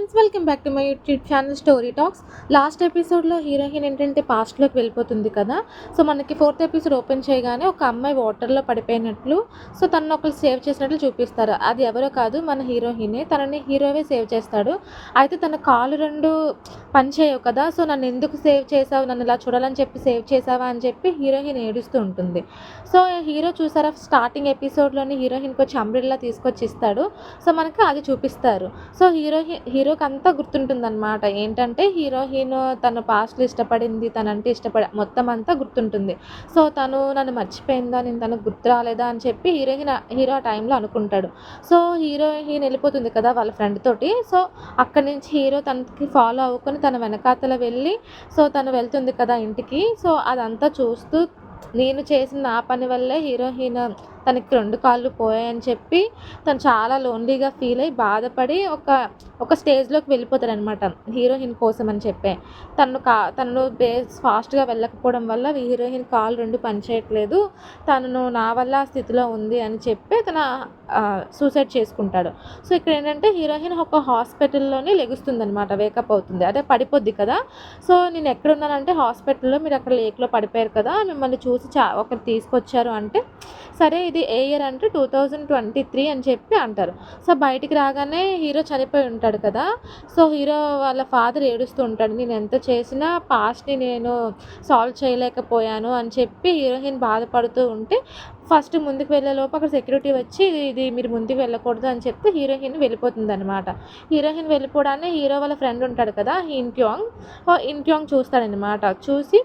Friends, welcome back to my YouTube channel story talks. Last ఎపిసోడ్లో heroine ఏంటంటే పాస్ట్లోకి వెళ్ళిపోతుంది కదా. సో మనకి ఫోర్త్ ఎపిసోడ్ ఓపెన్ చేయగానే ఒక అమ్మాయి వాటర్లో పడిపోయినట్లు, సో తనను ఒకరు సేవ్ చేసినట్లు చూపిస్తారు. అది ఎవరో కాదు, మన హీరోయినే. తనని హీరోవే సేవ్ చేస్తాడు. అయితే తన కాలు రెండు పని చేయవు కదా, సో నన్ను ఎందుకు సేవ్ చేసావు, నన్ను ఇలా చూడాలని చెప్పి సేవ్ చేసావా అని చెప్పి హీరోయిన్ ఏడుస్తూ ఉంటుంది. సో హీరో చూసారా, స్టార్టింగ్ ఎపిసోడ్లోని హీరోయిన్కి వచ్చి అంబ్రెల్లా తీసుకొచ్చి ఇస్తాడు. సో మనకి అది చూపిస్తారు. సో హీరోకి అంతా గుర్తుంటుందన్నమాట. ఏంటంటే హీరోయిన్ తన పాస్ట్లో ఇష్టపడింది, తనంటే మొత్తం అంతా గుర్తుంటుంది. సో తను నన్ను మర్చిపోయిందా, నేను తనకు గుర్తు రాలేదా అని చెప్పి హీరో ఆ టైంలో అనుకుంటాడు. సో హీరోయిన్ వెళ్ళిపోతుంది కదా వాళ్ళ ఫ్రెండ్ తోటి. సో అక్కడి నుంచి హీరో తనకి ఫాలో అవ్వుకొని తన వెనకాతల వెళ్ళి, సో తను వెళ్తుంది కదా ఇంటికి. సో అదంతా చూస్తూ, నేను చేసిన నా పని వల్లే హీరోయిన్ తనకి 2 కాళ్ళు పోయాయని చెప్పి తను చాలా లోన్లీగా ఫీల్ అయ్యి బాధపడి ఒక స్టేజ్లోకి వెళ్ళిపోతారనమాట హీరోయిన్ కోసం అని చెప్పి. తను ఫాస్ట్గా వెళ్ళకపోవడం వల్ల హీరోయిన్ కాళ్ళు 2 పనిచేయట్లేదు, తను నా వల్ల ఆ స్థితిలో ఉంది అని చెప్పి తన సూసైడ్ చేసుకుంటాడు. సో ఇక్కడ ఏంటంటే హీరోయిన్ ఒక హాస్పిటల్లోనే లెగుస్తుందనమాట, వేకప్ అవుతుంది. అదే పడిపోద్ది కదా. సో నేను ఎక్కడున్నానంటే హాస్పిటల్లో, మీరు అక్కడ లేక్లో పడిపోయారు కదా, మిమ్మల్ని చూసి ఒకరు తీసుకొచ్చారు అంటే, సరే ఇది ఏ ఇయర్ అంటే 2023 అని చెప్పి అంటారు. సో బయటికి రాగానే హీరో చనిపోయి ఉంటాడు కదా. సో హీరో వాళ్ళ ఫాదర్ ఏడుస్తూ ఉంటాడు, నేను ఎంత చేసినా పాస్ట్ని నేను సాల్వ్ చేయలేకపోయాను అని చెప్పి హీరోయిన్ బాధపడుతూ ఉంటే, ఫస్ట్ ముందుకు వెళ్ళేలోపు అక్కడ సెక్యూరిటీ వచ్చి ఇది మీరు ముందుకు వెళ్ళకూడదు అని చెప్తే హీరోయిన్ వెళ్ళిపోతుంది అనమాట. హీరోయిన్ వెళ్ళిపోవడాన్ని హీరో వాళ్ళ ఫ్రెండ్ ఉంటాడు కదా, ఇంట్యాంగ్ చూస్తాడనమాట. చూసి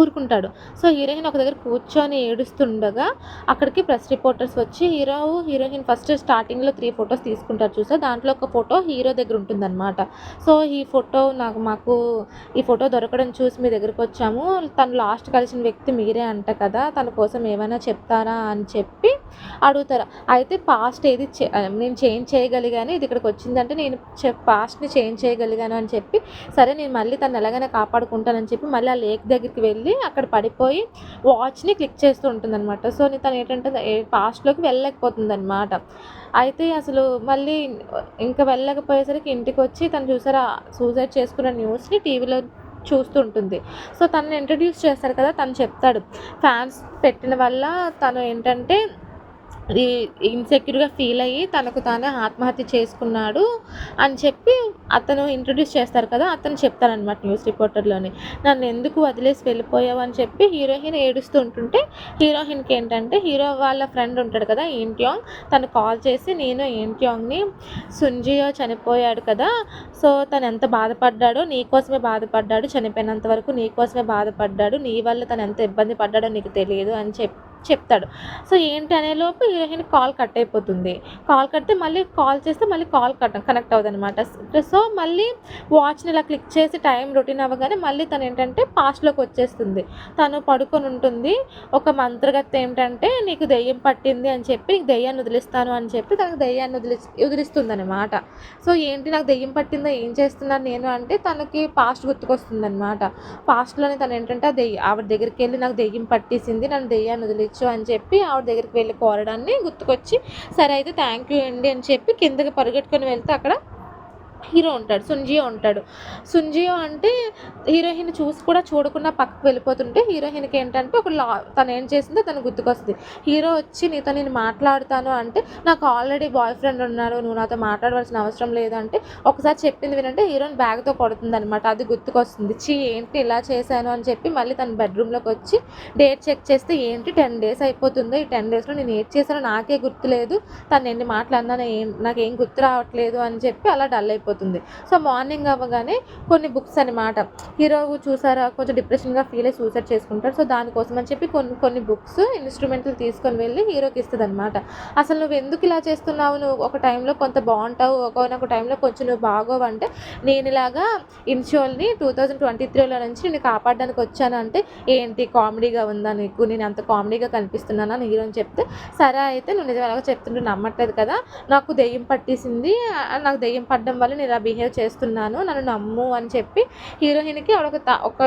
ఊరుకుంటాడు. సో హీరోయిన్ ఒక దగ్గర కూర్చొని ఏడుస్తుండగా అక్కడికి ప్రెస్ రిపోర్టర్స్ వచ్చి హీరోయిన్ ఫస్ట్ స్టార్టింగ్లో 3 ఫొటోస్ తీసుకుంటారు చూసా. దాంట్లో ఒక ఫోటో హీరో దగ్గర ఉంటుందన్నమాట. సో ఈ ఫోటో మాకు ఈ ఫోటో దొరకడం చూసి మీ దగ్గరికి వచ్చాము, తను లాస్ట్ కలిసిన వ్యక్తి మీరే అంట కదా, తన కోసం ఏమైనా చెప్తారా అని చెప్పి అడుగుతారు. అయితే పాస్ట్ ఏది నేను చేంజ్ చేయగలిగాను, ఇది ఇక్కడికి వచ్చిందంటే నేను పాస్ట్ని చేంజ్ చేయగలిగాను అని చెప్పి, సరే నేను మళ్ళీ తను ఎలాగైనా కాపాడుకుంటానని చెప్పి మళ్ళీ ఆ లేక్ దగ్గరికి వెళ్ళి అక్కడ పడిపోయి వాచ్ని క్లిక్ చేస్తూ ఉంటుందన్నమాట. సో తను ఏంటంటే పాస్ట్లోకి వెళ్ళలేకపోతుందన్నమాట. అయితే అసలు మళ్ళీ ఇంకా వెళ్ళకపోయేసరికి ఇంటికి వచ్చి తను చూసారా సూసైడ్ చేసుకున్న న్యూస్ని టీవీలో చూస్తూ ఉంటుంది. సో తనని ఇంట్రడ్యూస్ చేస్తారు కదా, తను చెప్తాడు ఫ్యాన్స్ పెట్టిన వల్ల తను ఏంటంటే ఇన్సెక్యూర్గా ఫీల్ అయ్యి తనకు తానే ఆత్మహత్య చేసుకున్నాడు అని చెప్పి అతను ఇంట్రడ్యూస్ చేస్తారు కదా, అతను చెప్తారనమాట న్యూస్ రిపోర్టర్లోని. నన్ను ఎందుకు వదిలేసి వెళ్ళిపోయావు అని చెప్పి హీరోయిన్ ఏడుస్తూ ఉంటుంటే, హీరోయిన్కి ఏంటంటే హీరో వాళ్ళ ఫ్రెండ్ ఉంటాడు కదా ఇంట్యాంగ్, తను కాల్ చేసి నేను ఇంట్యాంగ్ని, సుంజియో చనిపోయాడు కదా, సో తను ఎంత బాధపడ్డాడో, నీకోసమే బాధపడ్డాడు, చనిపోయినంత వరకు నీకోసమే బాధపడ్డాడు, నీ వల్ల తను ఎంత ఇబ్బంది పడ్డాడో నీకు తెలియదు అని చెప్తాడు. సో ఏంటి అనేలోపు హీరోయిన్ కాల్ కట్ అయిపోతుంది. కాల్ కడితే మళ్ళీ కాల్ చేస్తే మళ్ళీ కాల్ కనెక్ట్ అవుతుంది అనమాట. సో మళ్ళీ వాచ్ని ఇలా క్లిక్ చేసి టైం రొటీన్ అవ్వగానే మళ్ళీ తను ఏంటంటే పాస్ట్లోకి వచ్చేస్తుంది. తను పడుకొని ఉంటుంది. ఒక మంత్రగత్తె ఏంటంటే నీకు దెయ్యం పట్టింది అని చెప్పి, నీకు దెయ్యాన్ని వదిలిస్తాను అని చెప్పి తనకు దెయ్యాన్ని వదిలిస్తుంది అనమాట. సో ఏంటి నాకు దెయ్యం పట్టిందో, ఏం చేస్తున్నాను నేను అంటే తనకి పాస్ట్ గుర్తుకొస్తుంది అనమాట. పాస్ట్లోనే తను ఏంటంటే ఆవిడ దగ్గరికి వెళ్ళి నాకు దెయ్యం పట్టేసింది, నన్ను దెయ్యాన్ని వదిలించు అని చెప్పి ఆవిడ దగ్గరికి వెళ్ళి కోరడాన్ని గుర్తుకొచ్చి, సరే అయితే థ్యాంక్ యూ అండి అని చెప్పి కిందకి పరిగెట్టుకొని వెళ్తే అక్కడ హీరో ఉంటాడు, సుంజియో ఉంటాడు. సుంజియో అంటే హీరోయిన్ చూసి కూడా చూడకుండా పక్కకు వెళ్ళిపోతుంటే హీరోయిన్కి ఏంటంటే తను ఏం చేసిందో తను గుర్తుకొస్తుంది. హీరో వచ్చి నీతో నేను మాట్లాడుతాను అంటే, నాకు ఆల్రెడీ బాయ్ ఫ్రెండ్ ఉన్నారు, నువ్వు నాతో మాట్లాడవలసిన అవసరం లేదు అంటే, ఒకసారి చెప్పింది వినంటే హీరోయిన్ బ్యాగ్తో కొడుతుంది అనమాట. అది గుర్తుకొస్తుంది. ఏంటి ఇలా చేశాను అని చెప్పి మళ్ళీ తన బెడ్రూమ్లోకి వచ్చి డేట్ చెక్ చేస్తే, ఏంటి 10 డేస్ అయిపోతుందో, ఈ 10 డేస్లో నేను ఏం చేశానో నాకే గుర్తులేదు, తను ఎన్ని మాట్లాడినా నాకేం గుర్తు రావట్లేదు అని చెప్పి అలా డల్ అయిపోతుంది. సో మార్నింగ్ అవ్వగానే కొన్ని బుక్స్ అనమాట, హీరో చూసారా కొంచెం డిప్రెషన్గా ఫీల్ అయ్యి సూసైడ్ చేసుకుంటాడు. సో దానికోసం అని చెప్పి కొన్ని బుక్స్ ఇన్స్ట్రుమెంట్లు తీసుకొని వెళ్ళి హీరోకి ఇస్తుంది అనమాట. అసలు నువ్వు ఎందుకు ఇలా చేస్తున్నావు, నువ్వు ఒక టైంలో కొంత బాగుంటావు, ఒక టైంలో కొంచెం నువ్వు బాగోవు అంటే, నేను ఇలాగా ఇన్షోల్ని 2023లో నుంచి నేను కాపాడడానికి వచ్చాను అంటే, ఏంటి కామెడీగా ఉందా నీకు, నేను అంత కామెడీగా కనిపిస్తున్నాను అని హీరోని చెప్తే, సరే అయితే నువ్వు నిజంగా చెప్తుంటే నమ్మట్లేదు కదా, నాకు దెయ్యం పట్టేసింది, నాకు దెయ్యం పడడం వల్ల నేను ఇలా బిహేవ్ చేస్తున్నాను, నన్ను నమ్ము అని చెప్పి హీరోయిన్కి ఒక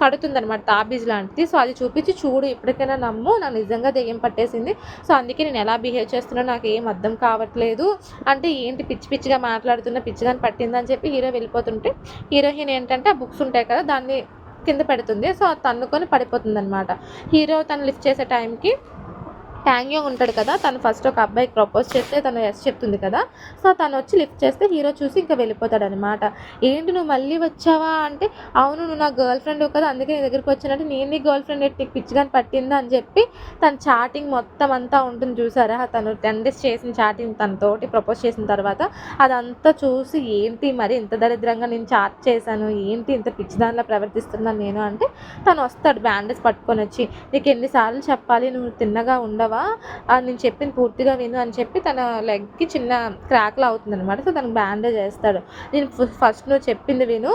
కడుతుందనమాట తాబీజ్ లాంటిది. సో అది చూపించి చూడు ఇప్పటికైనా నమ్ము, నాకు నిజంగా దెయ్యం పట్టేసింది. సో అందుకే నేను ఎలా బిహేవ్ చేస్తున్నానో నాకు ఏం అర్థం కావట్లేదు అంటే, ఏంటి పిచ్చి పిచ్చిగా మాట్లాడుతున్నా, పిచ్చిగాని పట్టిందని చెప్పి హీరో వెళ్ళిపోతుంటే హీరోయిన్ ఏంటంటే ఆ బుక్స్ ఉంటాయి కదా దాన్ని కింద పెడుతుంది. సో అది తన్నుకొని పడిపోతుందనమాట. హీరో తను లిఫ్ట్ చేసే టైంకి ట్యాంగ్యోంగ్ ఉంటాడు కదా, తను ఫస్ట్ ఒక అబ్బాయికి ప్రపోజ్ చేస్తే తను ఎస్ చెప్తుంది కదా. సో తను వచ్చి లిఫ్ట్ చేస్తే హీరో చూసి ఇంకా వెళ్ళిపోతాడనమాట. ఏంటి నువ్వు మళ్ళీ వచ్చావా అంటే, అవును నువ్వు నా గర్ల్ ఫ్రెండ్ కదా అందుకే నీ దగ్గరికి వచ్చానంటే, నేను నీ గర్ల్ ఫ్రెండ్ ఏంటి నీకు పిచ్చిగాని పట్టిందా అని చెప్పి తన చాటింగ్ మొత్తం అంతా ఉంటుంది చూసారా, తను 10 days చేసిన చాటింగ్ తనతోటి ప్రపోజ్ చేసిన తర్వాత అదంతా చూసి ఏంటి మరి ఇంత దరిద్రంగా నేను చాట్ చేశాను, ఏంటి ఇంత పిచ్చిదానిలా ప్రవర్తిస్తున్నాను నేను అంటే, తను వస్తాడు బ్యాండేజ్ పట్టుకొని వచ్చి, నీకు ఎన్నిసార్లు చెప్పాలి నువ్వు తిన్నగా ఉండవు నేను చెప్పింది పూర్తిగా విను అని చెప్పి తన లెగ్కి చిన్న క్రాక్లా అవుతుంది అనమాట. సో తనకు బ్యాండేజ్ వేస్తాడు. నేను ఫస్ట్ నువ్వు చెప్పింది విను,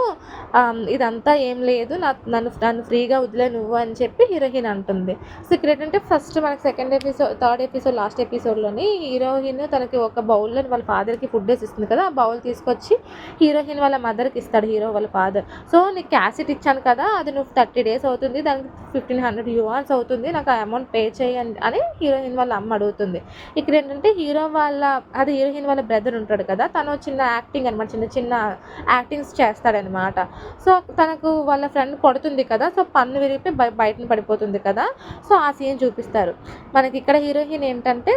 ఇదంతా ఏం లేదు, నన్ను ఫ్రీగా వదిలే నువ్వు అని చెప్పి హీరోయిన్ అంటుంది. సో ఇక్కడ ఏంటంటే ఫస్ట్ మనకి థర్డ్ ఎపిసోడ్ లాస్ట్ ఎపిసోడ్లోని హీరోయిన్ తనకి ఒక బౌల్లో వాళ్ళ ఫాదర్కి ఫుడ్ వేసి ఇస్తుంది కదా, ఆ బౌల్ తీసుకొచ్చి హీరోయిన్ వాళ్ళ మదర్కి ఇస్తాడు హీరో వాళ్ళ ఫాదర్. సో నీకు క్యాసెట్ ఇచ్చాను కదా, అది నువ్వు 30 days అవుతుంది, దానికి 1500 yuans అవుతుంది, నాకు ఆ అమౌంట్ పే చేయి అని హీరోయిన్ వాళ్ళ అమ్మ అడుగుతుంది. ఇక్కడ ఏంటంటే హీరోయిన్ వాళ్ళ బ్రదర్ ఉంటాడు కదా, తను చిన్న యాక్టింగ్ అనమాట, చిన్న చిన్న యాక్టింగ్స్ చేస్తాడనమాట. సో తనకు వాళ్ళ ఫ్రెండ్ కొడుతుంది కదా, సో పన్ను విరిగిపోయి బయటను పడిపోతుంది కదా. సో ఆ సీన్ చూపిస్తారు మనకి. ఇక్కడ హీరోయిన్ ఏంటంటే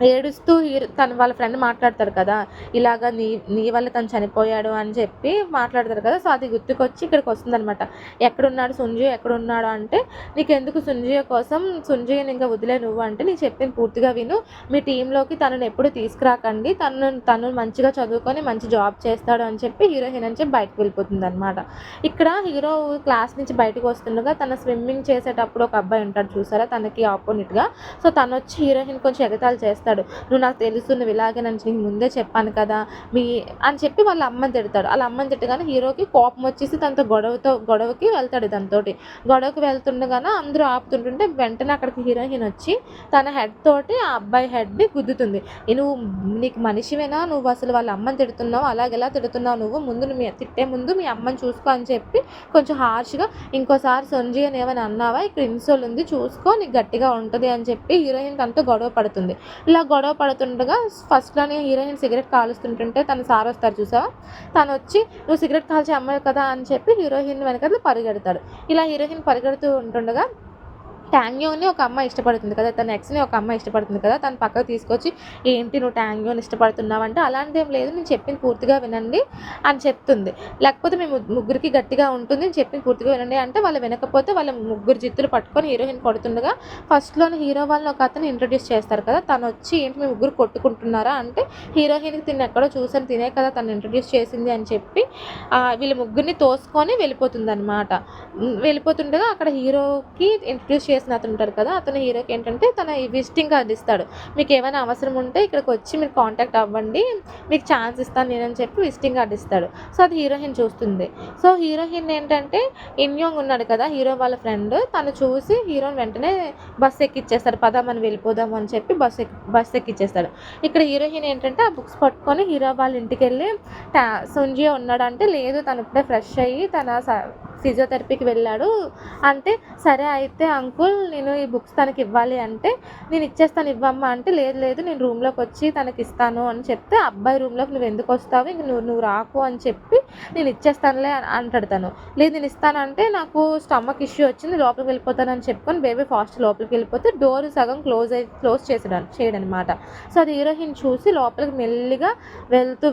ఏడుస్తూ తను వాళ్ళ ఫ్రెండ్ మాట్లాడతారు కదా, ఇలాగ నీ వల్ల తను చనిపోయాడు అని చెప్పి మాట్లాడతారు కదా. సో అది గుర్తుకొచ్చి ఇక్కడికి వస్తుందనమాట. ఎక్కడున్నాడు సుంజయ్ ఎక్కడున్నాడు అంటే, నీకెందుకు సుంజయ్ కోసం, సుంజయ్ని ఇంకా వదిలే నువ్వు అంటే, నీకు చెప్పింది పూర్తిగా విను, మీ టీంలోకి తనను ఎప్పుడు తీసుకురాకండి, తను మంచిగా చదువుకొని మంచి జాబ్ చేస్తాడు అని చెప్పి హీరోయిన్ అని చెప్పి బయటకు వెళ్ళిపోతుంది అనమాట. ఇక్కడ హీరో క్లాస్ నుంచి బయటకు వస్తుండగా తన స్విమ్మింగ్ చేసేటప్పుడు ఒక అబ్బాయి ఉంటాడు చూసారా తనకి ఆపోజిట్గా. సో తను వచ్చి హీరోయిన్ కొంచెం ఎగతాళి చేస్తాడు, నువ్వు నాకు తెలుసు నువ్వు ఇలాగే నన్ను నీకు ముందే చెప్పాను కదా అని చెప్పి వాళ్ళ అమ్మని తిడతాడు. వాళ్ళ అమ్మని తిట్టగానే హీరోకి కోపం వచ్చేసి తనతో గొడవకి వెళ్తాడు. దాంతోటి గొడవకి వెళ్తుండగానే అందరూ ఆపుతుంటుంటే వెంటనే అక్కడికి హీరోయిన్ వచ్చి తన హెడ్ తోటి ఆ అబ్బాయి హెడ్ని గుద్దుతుంది. నువ్వు నీకు మనిషివేనా, నువ్వు అసలు వాళ్ళ అమ్మని తిడుతున్నావు, అలాగెలా తిడుతున్నావు నువ్వు తిట్టే ముందు మీ అమ్మని చూసుకో అని చెప్పి కొంచెం హార్ష్గా, ఇంకోసారి సంజయ్ అని ఏమైనా అన్నావా ఇక్కడ ఇన్సోల్ ఉంది చూసుకో నీకు గట్టిగా ఉంటుంది అని చెప్పి హీరోయిన్ తనతో గొడవ పడుతుంది. ఇలా గొడవ పడుతుండగా ఫస్ట్లోనే హీరోయిన్ సిగరెట్ కాలుస్తుంటుంటే తను సార్ వస్తారు చూసావా, తను వచ్చి నువ్వు సిగరెట్ కాల్చే అమ్మాయి కదా అని చెప్పి హీరోయిన్ వెనకాల పరిగెడతాడు. ఇలా హీరోయిన్ పరిగెడుతూ ఉంటుండగా ట్యాంగ్యోని ఒక అమ్మాయి ఇష్టపడుతుంది కదా, తన ఎక్స్ని ఒక అమ్మాయి ఇష్టపడుతుంది కదా, తను పక్కకు తీసుకొచ్చి ఏంటి నువ్వు ట్యాంగ్యోని ఇష్టపడుతున్నావు అంటే, అలాంటిది ఏం లేదు నేను చెప్పింది పూర్తిగా వినండి అని చెప్తుంది. లేకపోతే మేము ముగ్గురికి గట్టిగా ఉంటుంది నేను చెప్పింది పూర్తిగా వినండి అంటే, వాళ్ళు వినకపోతే వాళ్ళ ముగ్గురు జిత్తులు పట్టుకొని హీరోయిన్ కొడుతుండగా ఫస్ట్లోనే హీరో వాళ్ళని ఒక అతను ఇంట్రొడ్యూస్ చేస్తారు కదా, తను వచ్చి ఏంటి మీ ముగ్గురు కొట్టుకుంటున్నారా అంటే, హీరోయిన్కి తిని ఎక్కడో చూసాను తినే కదా తను ఇంట్రొడ్యూస్ చేసింది అని చెప్పి వీళ్ళ ముగ్గురిని తోసుకొని వెళ్ళిపోతుంది అనమాట. వెళ్ళిపోతుండగా అక్కడ హీరోకి ఇంట్రొడ్యూస్ చేసిన అతను ఉంటారు కదా, అతను హీరోకి ఏంటంటే తన విజిటింగ్ కార్డు ఇస్తాడు, మీకు ఏమైనా అవసరం ఉంటే ఇక్కడికి వచ్చి మీరు కాంటాక్ట్ అవ్వండి, మీకు ఛాన్స్ ఇస్తాను నేనని చెప్పి విజిటింగ్ కార్డు ఇస్తాడు. సో అది హీరోయిన్ చూస్తుంది. సో హీరోయిన్ ఏంటంటే ఇన్యోంగ్ ఉన్నాడు కదా హీరో వాళ్ళ ఫ్రెండ్, తను చూసి హీరోని వెంటనే బస్సు ఎక్కిచ్చేస్తాడు, పదా మనం వెళ్ళిపోదాము అని చెప్పి బస్సు ఎక్కిచ్చేస్తాడు. ఇక్కడ హీరోయిన్ ఏంటంటే ఆ బుక్స్ పట్టుకొని హీరో వాళ్ళ ఇంటికి వెళ్ళి సుంజియో ఉన్నాడంటే, లేదు తను ఇప్పుడే ఫ్రెష్ అయ్యి తన ఫిజియోథెరపీకి వెళ్ళాడు అంటే, సరే అయితే అంకుల్ నేను ఈ బుక్స్ తనకి ఇవ్వాలి అంటే, నేను ఇచ్చేస్తాను ఇవ్వమ్మా అంటే, లేదు నేను రూమ్లోకి వచ్చి తనకి ఇస్తాను అని చెప్తే, అబ్బాయి రూమ్లోకి నువ్వు ఎందుకు వస్తావు ఇంక నువ్వు రాకు అని చెప్పి నేను ఇచ్చేస్తానులే అంటాడు తను. లేదు నేను ఇస్తాను అంటే, నాకు స్టమక్ ఇష్యూ వచ్చింది లోపలికి వెళ్ళిపోతానని చెప్పుకొని బేబీ ఫాస్ట్ లోపలికి వెళ్ళిపోతే డోర్ సగం క్లోజ్ చేయడనమాట. సో అది హీరోయిన్ చూసి లోపలికి మెల్లిగా వెళ్తూ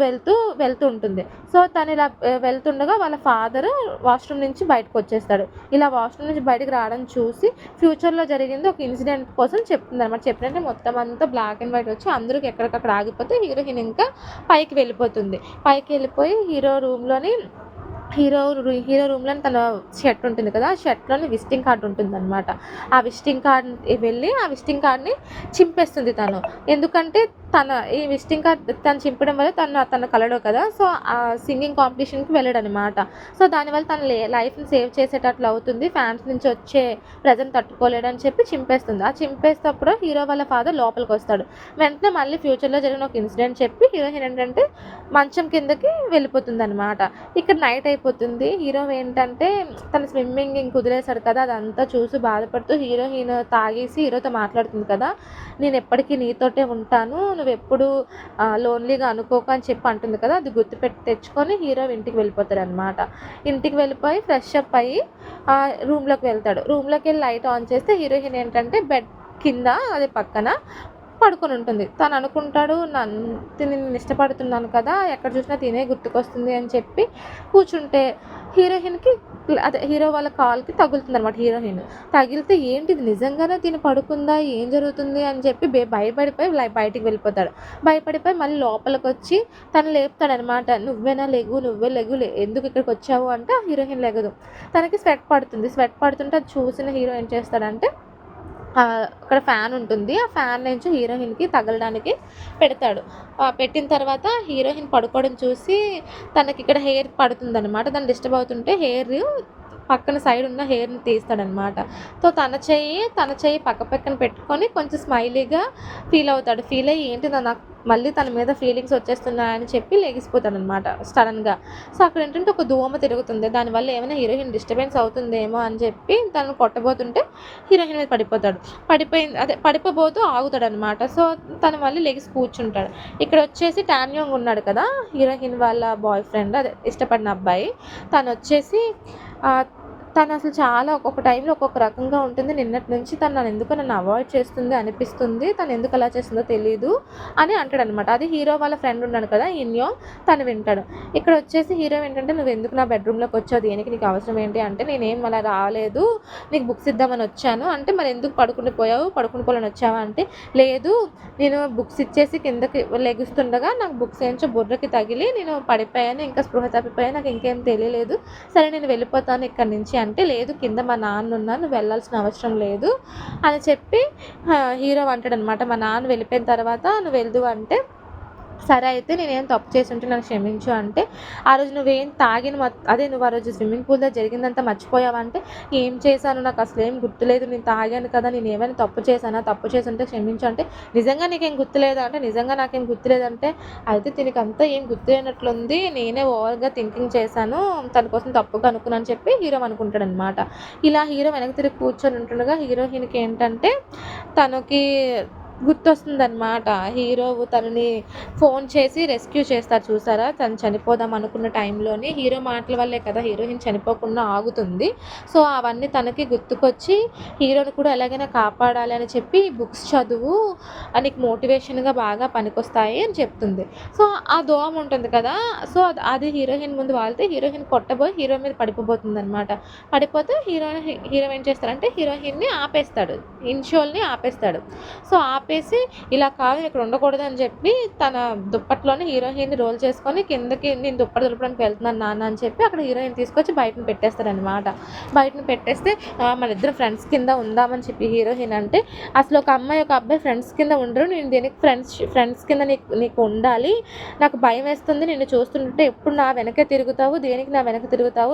ఉంటుంది. సో తను ఇలా వెళ్తుండగా వాళ్ళ ఫాదర్ వాష్రూమ్ నుంచి బయటకు వచ్చేస్తాడు. ఇలా వాష్రూమ్ నుంచి బయటకు రావడం చూసి ఫ్యూచర్లో జరిగింది ఒక ఇన్సిడెంట్ కోసం చెప్తుంది అనమాట. చెప్పినట్టే మొత్తం అంతా బ్లాక్ అండ్ వైట్ వచ్చి అందరికి ఎక్కడికక్కడ ఆగిపోతే హీరోయిన్ ఇంకా పైకి వెళ్ళిపోయి హీరో రూమ్లో తన షర్ట్ ఉంటుంది కదా, ఆ షర్ట్లోని విజిటింగ్ కార్డు ఉంటుంది అనమాట. ఆ విజిటింగ్ కార్డ్ని చింపేస్తుంది తను. ఎందుకంటే ఈ విజిటింగ్ కార్డ్ తను చింపడం వల్ల తను కలడు కదా, సో ఆ సింగింగ్ కాంపిటీషన్కి వెళ్ళాడు అనమాట. సో దానివల్ల తన లైఫ్ని సేవ్ చేసేటట్లు అవుతుంది, ఫ్యాన్స్ నుంచి వచ్చే ప్రజెంట్ తట్టుకోలేడు అని చెప్పి చింపేస్తుంది. ఆ చింపేసేటప్పుడు హీరో వాళ్ళ ఫాదర్ లోపలికి వస్తాడు. వెంటనే మళ్ళీ ఫ్యూచర్లో జరిగిన ఒక ఇన్సిడెంట్ చెప్పి హీరోయిన్ ఏంటంటే మంచం కిందకి వెళ్ళిపోతుంది అనమాట. ఇక్కడ నైట్ అయిపోతుంది. అయిపోతుంది. హీరో ఏంటంటే తన స్విమ్మింగ్ ఇంక వదిలేసాడు కదా! అదంతా చూసి బాధపడుతూ హీరోయిన్ తాగేసి హీరోతో మాట్లాడుతుంది కదా! "నేనెప్పటికీ నీతోటే ఉంటాను. నువ్వెప్పుడు లోన్లీగా అనుకోకు" అని చెప్పి అంటుంది కదా! అది గుర్తుపెట్టి తెచ్చుకొని హీరో ఇంటికి వెళ్ళిపోతాడనమాట. ఇంటికి వెళ్ళిపోయి ఫ్రెష్ అప్ అయ్యి రూమ్‌లోకి వెళ్తాడు. రూమ్‌లోకెళ్ళి లైట్ ఆన్ చేస్తే హీరోయిన్ ఏంటంటే బెడ్ కింద అదే పక్కన పడుకొని ఉంటుంది. తను అనుకుంటాడు తిని నేను ఇష్టపడుతున్నాను కదా! ఎక్కడ చూసినా తినే గుర్తుకొస్తుంది అని చెప్పి కూర్చుంటే హీరోయిన్‌కి అదే హీరో వాళ్ళ కాల్‌కి తగులుతుందనమాట హీరోయిన్. తగిలితే ఏంటిది నిజంగానే తిని పడుకుందా? ఏం జరుగుతుంది? అని చెప్పి భయపడిపోయి బయటికి వెళ్ళిపోతాడు. భయపడిపోయి మళ్ళీ లోపలికొచ్చి తను లేపుతాడనమాట. "నువ్వేనా లెగు, నువ్వే లెగు ఎందుకు ఇక్కడికొచ్చావు?" అంటే ఆ హీరోయిన్ లెగదు. తనకి స్వెట్ పడుతుంది. స్వెట్ పడుతుంటే అది చూసిన హీరో ఏం చేస్తాడంటే అక్కడ ఫ్యాన్ ఉంటుంది. ఆ ఫ్యాన్ నుంచి హీరోయిన్‌కి తగలడానికి పెడతాడు. పెట్టిన తర్వాత హీరోయిన్ పడుకోవడం చూసి తనకిక్కడ హెయిర్ పడుతుందనమాట. దాన్ని డిస్టర్బ్ అవుతుంటే పక్కన సైడ్ ఉన్న హెయిర్‌ని తీస్తాడనమాట. సో, తన చెయ్యి పక్కన పెట్టుకొని కొంచెం స్మైలీగా ఫీల్ అవుతాడు. ఫీల్ అయ్యి ఏంటి నాకు మళ్ళీ తన మీద ఫీలింగ్స్ వచ్చేస్తున్నాయని చెప్పి లెగిసిపోతాడనమాట సడన్‌గా. సో, అక్కడేంటంటే ఒక దోమ తిరుగుతుంది. దానివల్ల ఏమైనా హీరోయిన్ డిస్టర్బెన్స్ అవుతుందేమో అని చెప్పి తనను కొట్టబోతుంటే హీరోయిన్ మీద పడిపోతాడు. పడిపోబోతూ ఆగుతాడనమాట. సో, తను మళ్ళీ లెగిసి కూర్చుంటాడు. ఇక్కడొచ్చేసి టాన్యోంగ్ ఉన్నాడు కదా! హీరోయిన్ వాళ్ళ బాయ్ ఫ్రెండ్ అదే ఇష్టపడిన అబ్బాయి. తనొచ్చేసి తనసలు చాలా ఒక్కొక్క టైంలో ఒక్కొక్క రకంగా ఉంటుంది. నిన్నటి నుంచి తను నన్ను అవాయిడ్ చేస్తుంది అనిపిస్తుంది. తను ఎందుకు అలా చేస్తుందో తెలీదు అని అంటాడనమాట. అది హీరో వాళ్ళ ఫ్రెండ్ ఉన్నాడు కదా! ఇన్యో తను వింటాడు. ఇక్కడొచ్చేసి హీరో ఏంటంటే "నువ్వెందుకు నా బెడ్‌రూమ్‌లోకి వచ్చావు? దేనికి నీకు అవసరం ఏంటి?" అంటే "నేనేం అలా రాలేదు. నీకు బుక్స్ ఇద్దామని వచ్చాను." అంటే "మరి ఎందుకు పడుకుని పోవాలని వచ్చావా?" అంటే "లేదు, నేను బుక్స్ ఇచ్చేసి కిందకి లెగుస్తుండగా నాకు బుక్స్ ఏంచో బుర్రకి తగిలి నేను పడిపోయాను. ఇంకా స్పృహ తప్పిపోయాను. నాకు ఇంకేం తెలియలేదు. సరే నేను వెళ్ళిపోతాను ఇక్కడి నుంచి." అంటే "లేదు, కింద మా నాన్న ఉన్నారు. నువ్వు వెళ్ళాల్సిన అవసరం లేదు" అని చెప్పి హీరో అంటాడనమాట. మా నాన్న వెళ్ళిపోయిన తర్వాత "నువ్వు వెళ్దువు" అంటే సరే అయితే నేనేం తప్పు చేసుంటే నన్ను క్షమించు అంటే ఆ రోజు నువ్వేం నువ్వు ఆ రోజు స్విమ్మింగ్ పూల్‌లో జరిగిందంతా మర్చిపోయావా? అంటే ఏం చేశాను నాకు అసలేం గుర్తులేదు. నేను తాగాను కదా! నేనేమైనా తప్పు చేశానా? తప్పు చేసుంటే క్షమించు అంటే నిజంగా నీకేం గుర్తులేదా? అంటే నిజంగా నాకేం గుర్తులేదంటే అయితే దీనికంతా ఏం గుర్తులేనట్లుంది. నేనే ఓవర్‌గా థింకింగ్ చేశాను. తన కోసం తప్పుగా అనుకున్నాను అని చెప్పి హీరో అనుకుంటాడనమాట. ఇలా హీరో వెనక్కి తిరిగి కూర్చొని ఉంటుండగా హీరోయిన్‌కి ఏంటంటే తనకి గుర్తొస్తుందనమాట. హీరో తనని ఫోన్ చేసి రెస్క్యూ చేస్తారు చూసారా? తను చనిపోదాం అనుకున్న టైంలోనే హీరో మాటల వల్లే కదా హీరోయిన్ చనిపోకుండా ఆగుతుంది. సో, అవన్నీ తనకి గుర్తుకొచ్చి హీరోని కూడా ఎలాగైనా కాపాడాలి అని చెప్పి బుక్స్ చదువు నీకు మోటివేషన్‌గా బాగా పనికొస్తాయి అని చెప్తుంది. సో, ఆ దోమ ఉంటుంది కదా! సో, అది హీరోయిన్ ముందు వాలితే హీరోయిన్ కొట్టబోయి హీరో మీద పడిపోబోతుందనమాట. పడిపోతే హీరో ఏం చేస్తాడంటే హీరోయిన్‌ని ఆపేస్తాడు. ఇన్‌షోల్‌ని ఆపేస్తాడు. సో, ఆపేసి ఇలా కాదు ఇక్కడ ఉండకూడదని చెప్పి తన దుప్పట్లోనే హీరోయిన్‌ని రోల్ చేసుకొని కిందకి నేను దుప్పటి దులపడానికి వెళ్తున్నాను నాన్న అని చెప్పి అక్కడ హీరోయిన్ తీసుకొచ్చి బయటన పెట్టేస్తాడనమాట. బయటన పెట్టేస్తే మనిద్దరం ఫ్రెండ్స్ కింద ఉందామని చెప్పి హీరోయిన్ అంటే అసలు ఒక అమ్మాయి ఒక అబ్బాయి ఫ్రెండ్స్ కింద ఉండరు. నేను దేనికి ఫ్రెండ్స్ కింద నీకు ఉండాలి. నాకు భయం వేస్తుంది. నిన్ను చూస్తుంటే ఎప్పుడు నా వెనకే తిరుగుతావు. దేనికి నా వెనక తిరుగుతావు?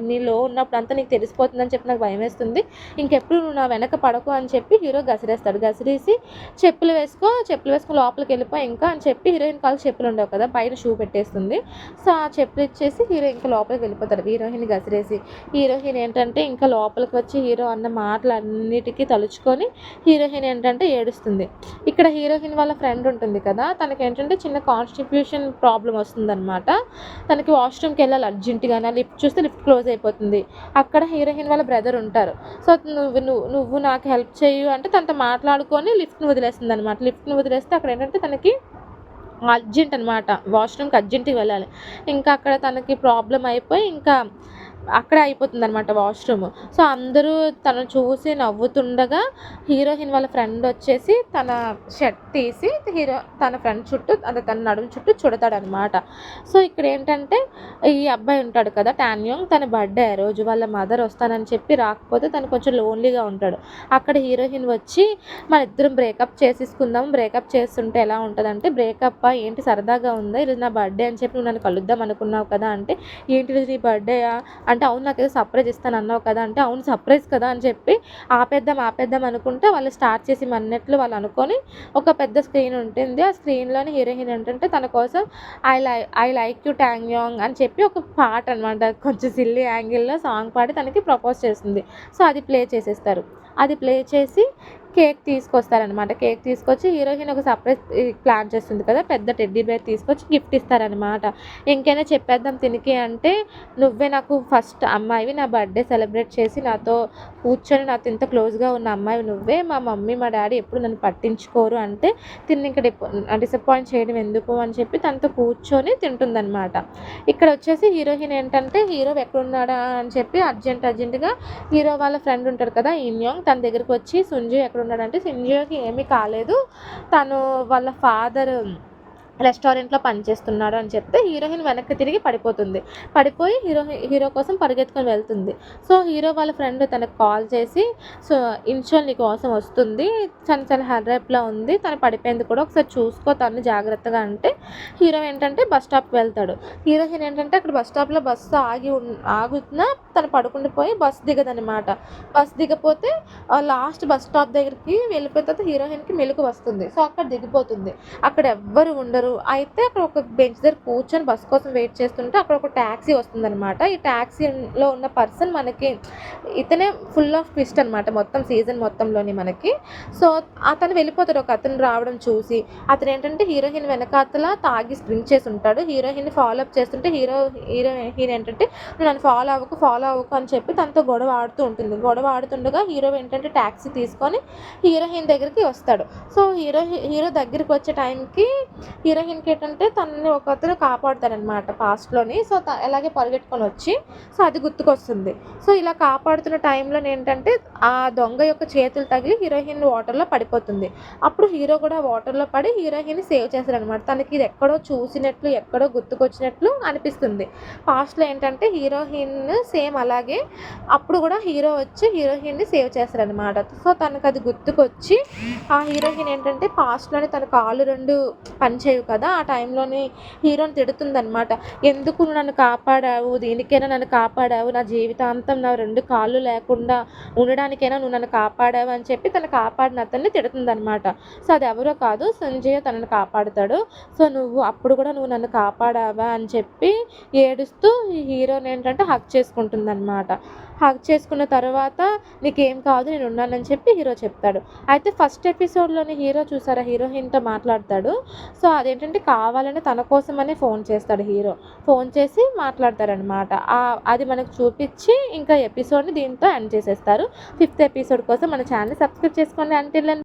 నీ లో ఉన్నప్పుడు అంతా నీకు తెలిసిపోతుందని చెప్పి నాకు భయం వేస్తుంది. ఇంకెప్పుడు నువ్వు నా వెనక పడకు అని చెప్పి హీరో గసిరేస్తాడు. గసిరేసి చెప్పులు వేసుకొని లోపలికి వెళ్ళిపో ఇంకా అని చెప్పి హీరోయిన్ కాళ్ళకి చెప్పులు ఉండవు కదా! పైన షూ పెట్టేస్తుంది. సో, ఆ చెప్పులు ఇచ్చేసి హీరో ఇంకా లోపలికి వెళ్ళిపోతాడు హీరోయిన్ గసిరేసి. హీరోయిన్ ఏంటంటే ఇంకా లోపలికి వచ్చి హీరో అన్న మాటలన్నిటికీ తలుచుకొని హీరోయిన్ ఏంటంటే ఏడుస్తుంది. ఇక్కడ హీరోయిన్ వాళ్ళ ఫ్రెండ్ ఉంటుంది కదా! తనకేంటంటే చిన్న కాన్‌స్టిట్యూషన్ ప్రాబ్లమ్ వస్తుందనమాట. తనకి వాష్‌రూమ్‌కి వెళ్ళాలి అర్జెంట్‌గానే. లిఫ్ట్ చూస్తే లిఫ్ట్ క్లోజ్ అయిపోతుంది. అక్కడ హీరోయిన్ వాళ్ళ బ్రదర్ ఉంటారు. సో, నువ్వు నాకు హెల్ప్ చెయ్యు అంటే తనతో మాట్లాడుకొని లిఫ్ట్‌ని వదిలేస్తుందనమాట. లిఫ్ట్‌ని వదిలేస్తే అక్కడ ఏంటంటే తనకి అర్జెంట్ అనమాట. వాష్‌రూమ్‌కి అర్జెంట్‌గా వెళ్ళాలి. ఇంకా అక్కడ తనకి ప్రాబ్లమ్ అయిపోయి ఇంకా అక్కడే అయిపోతుందనమాట వాష్‌రూమ్. సో, అందరూ తనను చూసి నవ్వుతుండగా హీరోయిన్ వాళ్ళ ఫ్రెండ్ వచ్చేసి తన షర్ట్ తీసి తన ఫ్రెండ్ చుట్టూ తన నడుము చుట్టూ చుడతాడనమాట. సో, ఇక్కడేంటంటే ఈ అబ్బాయి ఉంటాడు కదా టాన్యోంగ్ తన బర్త్‌డే ఆ రోజు. వాళ్ళ మదర్ వస్తానని చెప్పి రాకపోతే తను కొంచెం లోన్లీగా ఉంటాడు. అక్కడ హీరోయిన్ వచ్చి మనిద్దరం బ్రేకప్ చేసేసుకుందాం. బ్రేకప్ చేస్తుంటే ఎలా ఉంటదంటే బ్రేకప్పా ఏంటి సరదాగా ఉందా? ఈరోజు నా బర్త్‌డే అని చెప్పి నువ్వు నన్ను కలుద్దాం అనుకున్నావు కదా! అంటే ఏంటి ఈరోజు నీ బర్త్‌డేయా? అంటే అవును నాకేదో సర్ప్రైజ్ ఇస్తాను అన్నావు కదా అంటే అవును సర్ప్రైజ్ కదా అని చెప్పి ఆపేద్దాం అనుకుంటే వాళ్ళు స్టార్ట్ చేసి మన్నట్లు వాళ్ళు అనుకొని ఒక పెద్ద స్క్రీన్ ఉంటుంది. ఆ స్క్రీన్‌లోని హీరోయిన్ ఏంటంటే తన కోసం ఐ లైక్ యూ టాంగ్యాంగ్ అని చెప్పి ఒక పాట అనమాట. కొంచెం సిల్లీ యాంగిల్‌లో సాంగ్ పాడి తనకి ప్రపోజ్ చేస్తుంది. సో, అది ప్లే చేసేస్తారు. అది ప్లే చేసి కేక్ తీసుకొస్తారనమాట. కేక్ తీసుకొచ్చి హీరోయిన్ ఒక సర్ప్రైజ్ ప్లాన్ చేస్తుంది కదా! పెద్ద టెడ్డీ బేర్ తీసుకొచ్చి గిఫ్ట్ ఇస్తారనమాట. ఇంకైనా చెప్పేద్దాం తినకి అంటే, "నువ్వే నాకు ఫస్ట్ అమ్మాయివి. నా బర్త్‌డే సెలబ్రేట్ చేసి నాతో కూర్చొని నాతో ఇంత క్లోజ్‌గా ఉన్న అమ్మాయివి నువ్వే. మా మమ్మీ, మా డ్యాడీ ఎప్పుడు నన్ను పట్టించుకోరు" అంటే తిన్ని ఇంక డిసప్పాయింట్ చేయడం ఎందుకు అని చెప్పి తనతో కూర్చొని తింటుందనమాట. ఇక్కడ వచ్చేసి హీరోయిన్ ఏంటంటే హీరో ఎక్కడున్నాడా అని చెప్పి అర్జెంట్‌గా హీరో వాళ్ళ ఫ్రెండ్ ఉంటాడు కదా! ఇన్యోంగ్ తన దగ్గరికి వచ్చి "సుంజయ్ ఎక్కడున్నాడంటే" "సుంజయ్‌కి ఏమీ కాలేదు. తను వాళ్ళ ఫాదర్ రెస్టారెంట్‌లో పనిచేస్తున్నాడు" అని చెప్తే హీరోయిన్ వెనక్కి తిరిగి పడిపోతుంది. పడిపోయి హీరో కోసం పరిగెత్తుకొని వెళ్తుంది. సో, హీరో వాళ్ళ ఫ్రెండ్ తనకు కాల్ చేసి "సో, ఇన్షోల్ నీ కోసం వస్తుంది. చాలా హర్రప్‌లో ఉంది. తను పడిపోయింది కూడా ఒకసారి చూసుకో తను జాగ్రత్తగా" అంటే హీరో ఏంటంటే బస్ స్టాప్‌కి వెళ్తాడు. హీరోయిన్ ఏంటంటే అక్కడ బస్ స్టాప్‌లో బస్సు ఆగుతున్నా తను పడుకుండిపోయి బస్ దిగదనమాట. బస్ దిగపోతే లాస్ట్ బస్ స్టాప్ దగ్గరికి వెళ్ళిపోయిన తర్వాత హీరోయిన్‌కి మెలుకువ వస్తుంది. సో, అక్కడ దిగిపోతుంది. అక్కడ ఎవ్వరు ఉండరు. అయితే అక్కడ ఒక బెంచ్ దగ్గర కూర్చొని బస్ కోసం వెయిట్ చేస్తుంటే అక్కడ ఒక టాక్సీ వస్తుందనమాట. ఈ టాక్సీలో ఉన్న పర్సన్ మనకి ఇతనే ఫుల్ ఆఫ్ ట్విస్ట్ అనమాట మొత్తం సీజన్ మొత్తంలోని మనకి. సో, అతను వెళ్ళిపోతాడు. ఒక అతను రావడం చూసి అతను ఏంటంటే హీరోయిన్ వెనకాతల తాగి డ్రింక్ చేసి ఉంటాడు. హీరోయిన్‌ని ఫాలో అప్ చేస్తుంటే హీరోయిన్ ఏంటంటే "నువ్వు నన్ను ఫాలో అవ్వకు" అని చెప్పి తనతో గొడవ ఆడుతూ ఉంటుంది. గొడవ ఆడుతుండగా హీరో ఏంటంటే టాక్సీ తీసుకొని హీరోయిన్ దగ్గరికి వస్తాడు. సో, హీరో దగ్గరికి వచ్చే టైంకి హీరోయిన్‌కి ఏంటంటే తనని ఒకతను కాపాడుతాడనమాట పాస్ట్‌లోని. సో, అలాగే పరిగెట్టుకొని వచ్చి సో, అది గుర్తుకొస్తుంది. సో, ఇలా కాపాడుతున్న టైంలోనే ఏంటంటే ఆ దొంగ యొక్క చేతులు తగిలి హీరోయిన్ వాటర్‌లో పడిపోతుంది. అప్పుడు హీరో కూడా వాటర్‌లో పడి హీరోయిన్‌ని సేవ్ చేస్తాడనమాట. తనకి ఇది ఎక్కడో చూసినట్లు, ఎక్కడో గుర్తుకొచ్చినట్లు అనిపిస్తుంది. పాస్ట్‌లో ఏంటంటే హీరోయిన్ సేమ్ అలాగే అప్పుడు కూడా హీరో వచ్చి హీరోయిన్‌ని సేవ్ చేస్తాడనమాట. సో, తనకది గుర్తుకొచ్చి ఆ హీరోయిన్ ఏంటంటే పాస్ట్‌లోనే తన కాళ్ళు 2 పనిచేయవు కదా! ఆ టైంలోని హీరోని తిడుతుందనమాట. "ఎందుకు నువ్వు నన్ను కాపాడావు? దేనికైనా నన్ను కాపాడావు. నా జీవితాంతం నా 2 కాళ్ళు లేకుండా ఉండడానికైనా నువ్వు నన్ను కాపాడావు" అని చెప్పి తను కాపాడిన అతన్ని తిడుతుందనమాట. సో, అది ఎవరో కాదు సంజయ్ తనని కాపాడుతాడు. "సో, అప్పుడు కూడా నువ్వు నన్ను కాపాడావా" అని చెప్పి ఏడుస్తూ హీరోని ఏంటంటే హగ్ చేసుకుంటుందనమాట. హగ్ చేసుకున్న తర్వాత "నీకేం కాదు నేనున్నానని" చెప్పి హీరో చెప్తాడు. అయితే ఫస్ట్ ఎపిసోడ్‌లోని హీరో చూసారా హీరోయిన్‌తో మాట్లాడతాడు. సో, అదేంటంటే కావాలని తన కోసమనే ఫోన్ చేస్తాడు హీరో. ఫోన్ చేసి మాట్లాడతారనమాట. అది మనకు చూపిచ్చి ఇంకా ఎపిసోడ్‌ని దీంతో ఎండ్ చేసేస్తారు. 5th ఎపిసోడ్ కోసం మన ఛానెల్‌ని సబ్స్క్రైబ్ చేసుకోండి. Until then